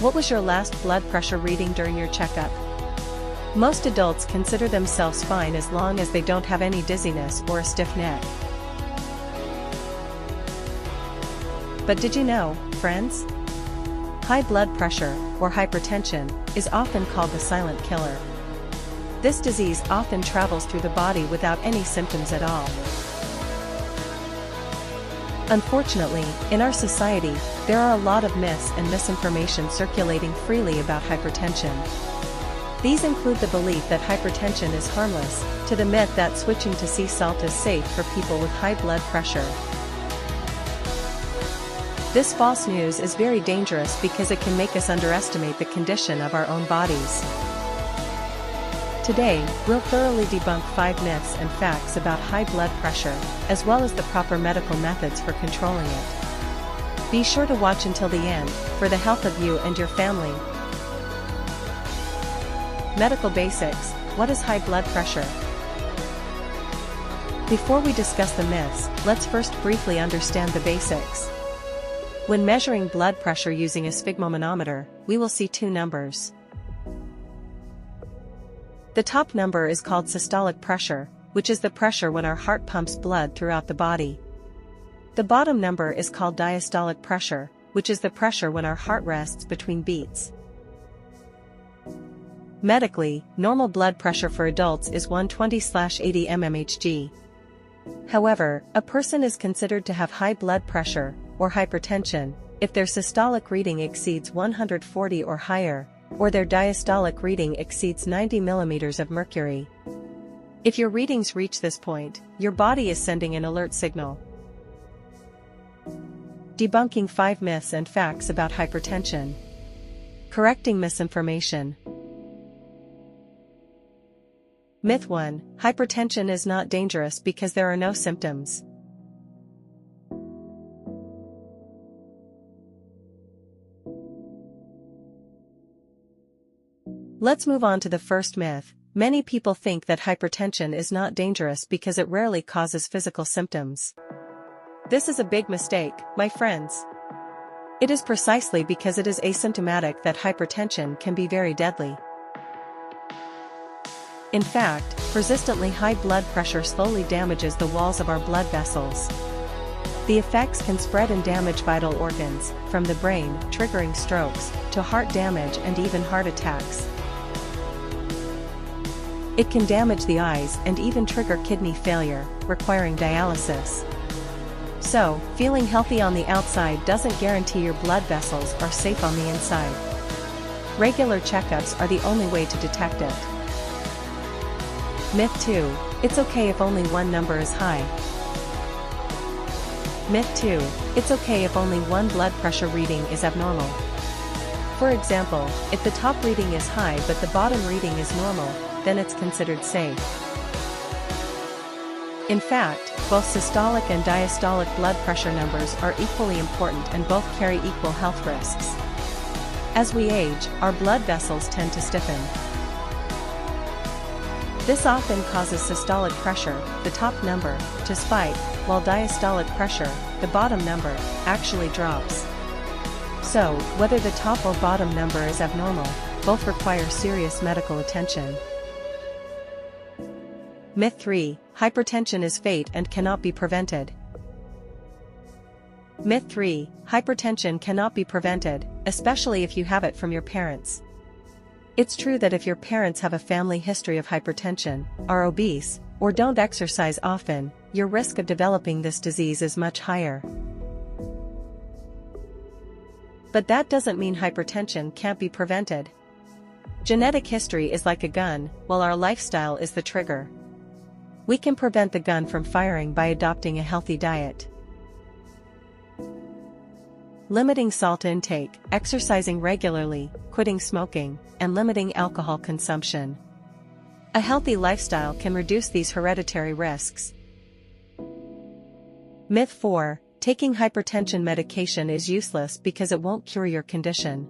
What was your last blood pressure reading during your checkup? Most adults consider themselves fine as long as they don't have any dizziness or a stiff neck. But did you know, friends? High blood pressure, or hypertension, is often called the silent killer. This disease often travels through the body without any symptoms at all. Unfortunately, in our society, there are a lot of myths and misinformation circulating freely about hypertension. These include the belief that hypertension is harmless, to the myth that switching to sea salt is safe for people with high blood pressure. This false news is very dangerous because it can make us underestimate the condition of our own bodies. Today, we'll thoroughly debunk 5 myths and facts about high blood pressure, as well as the proper medical methods for controlling it. Be sure to watch until the end, for the health of you and your family. Medical basics. What is high blood pressure? Before we discuss the myths, let's first briefly understand the basics. When measuring blood pressure using a sphygmomanometer, we will see 2 numbers. The top number is called systolic pressure, which is the pressure when our heart pumps blood throughout the body. The bottom number is called diastolic pressure, which is the pressure when our heart rests between beats. Medically, normal blood pressure for adults is 120/80 mmHg. However, a person is considered to have high blood pressure, or hypertension, if their systolic reading exceeds 140 or higher, or their diastolic reading exceeds 90 millimeters of mercury. If your readings reach this point, your body is sending an alert signal. Debunking 5 myths and facts about hypertension. Correcting misinformation. Myth 1: hypertension is not dangerous because there are no symptoms. Let's move on to the first myth. Many people think that hypertension is not dangerous because it rarely causes physical symptoms. This is a big mistake, my friends. It is precisely because it is asymptomatic that hypertension can be very deadly. In fact, persistently high blood pressure slowly damages the walls of our blood vessels. The effects can spread and damage vital organs, from the brain, triggering strokes, to heart damage and even heart attacks. It can damage the eyes and even trigger kidney failure, requiring dialysis. So, feeling healthy on the outside doesn't guarantee your blood vessels are safe on the inside. Regular checkups are the only way to detect it. Myth 2: it's okay if only one number is high. Myth 2: it's okay if only one blood pressure reading is abnormal. For example, if the top reading is high but the bottom reading is normal, then it's considered safe. In fact, both systolic and diastolic blood pressure numbers are equally important and both carry equal health risks. As we age, our blood vessels tend to stiffen. This often causes systolic pressure, the top number, to spike, while diastolic pressure, the bottom number, actually drops. So, whether the top or bottom number is abnormal, both require serious medical attention. Myth 3: hypertension is fate and cannot be prevented. Myth 3: hypertension cannot be prevented, especially if you have it from your parents. It's true that if your parents have a family history of hypertension, are obese, or don't exercise often, your risk of developing this disease is much higher. But that doesn't mean hypertension can't be prevented. Genetic history is like a gun, while our lifestyle is the trigger. We can prevent the gun from firing by adopting a healthy diet. Limiting salt intake, exercising regularly, quitting smoking, and limiting alcohol consumption. A healthy lifestyle can reduce these hereditary risks. Myth 4: taking hypertension medication is useless because it won't cure your condition.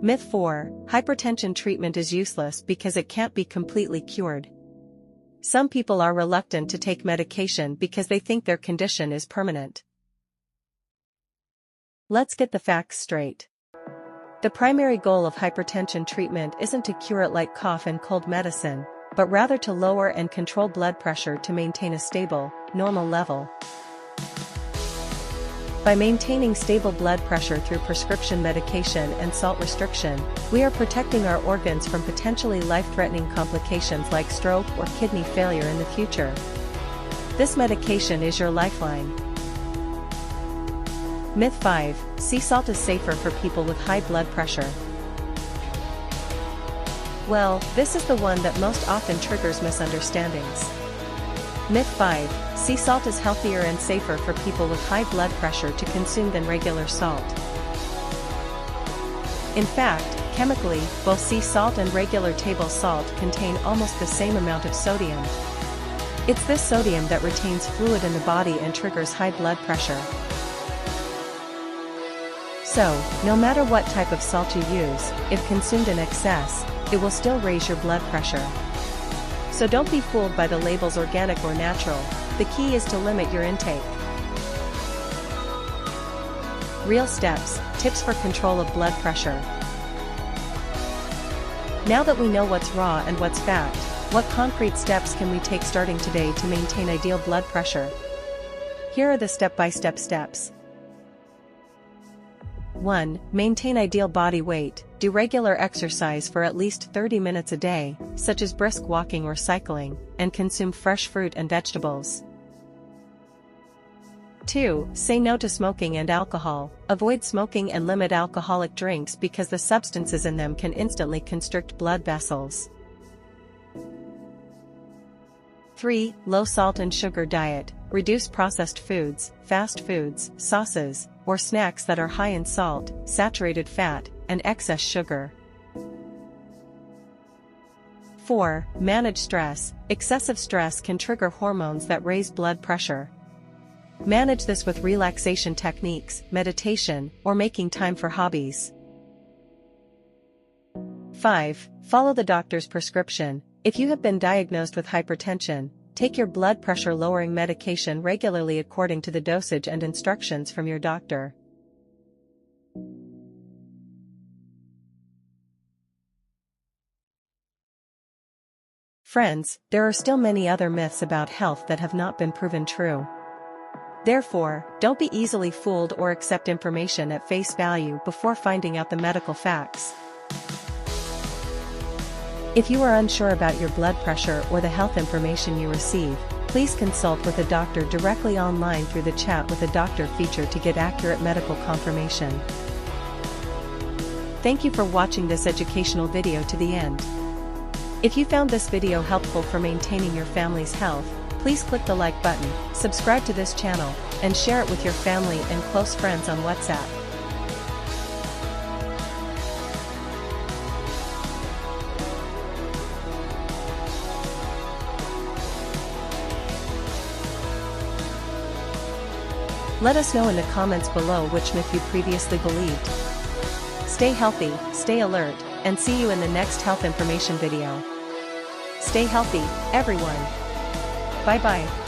Myth 4: hypertension treatment is useless because it can't be completely cured. Some people are reluctant to take medication because they think their condition is permanent. Let's get the facts straight. The primary goal of hypertension treatment isn't to cure it like cough and cold medicine, but rather to lower and control blood pressure to maintain a stable, normal level. By maintaining stable blood pressure through prescription medication and salt restriction, we are protecting our organs from potentially life-threatening complications like stroke or kidney failure in the future. This medication is your lifeline. Myth 5: Sea salt is safer for people with high blood pressure. Well, this is the one that most often triggers misunderstandings. Myth 5: Sea salt is healthier and safer for people with high blood pressure to consume than regular salt. In fact, chemically, both sea salt and regular table salt contain almost the same amount of sodium. It's this sodium that retains fluid in the body and triggers high blood pressure. So, no matter what type of salt you use, if consumed in excess, it will still raise your blood pressure. So don't be fooled by the labels organic or natural. The key is to limit your intake. Real steps, tips for control of blood pressure. Now that we know what's raw and what's fact, what concrete steps can we take starting today to maintain ideal blood pressure? Here are the step-by-step steps. 1. Maintain ideal body weight. Do regular exercise for at least 30 minutes a day, such as brisk walking or cycling, and consume fresh fruit and vegetables. 2. Say no to smoking and alcohol. Avoid smoking and limit alcoholic drinks because the substances in them can instantly constrict blood vessels. 3. Low salt and sugar diet. Reduce processed foods, fast foods, sauces, or snacks that are high in salt, saturated fat, and excess sugar. 4. Manage stress. Excessive stress can trigger hormones that raise blood pressure. Manage this with relaxation techniques, meditation, or making time for hobbies. 5. Follow the doctor's prescription. If you have been diagnosed with hypertension, take your blood pressure lowering medication regularly according to the dosage and instructions from your doctor. Friends, there are still many other myths about health that have not been proven true. Therefore, don't be easily fooled or accept information at face value before finding out the medical facts. If you are unsure about your blood pressure or the health information you receive, please consult with a doctor directly online through the Chat with a Doctor feature to get accurate medical confirmation. Thank you for watching this educational video to the end. If you found this video helpful for maintaining your family's health, please click the like button, subscribe to this channel, and share it with your family and close friends on WhatsApp. Let us know in the comments below which myth you previously believed. Stay healthy, stay alert, and see you in the next health information video. Stay healthy, everyone. Bye-bye.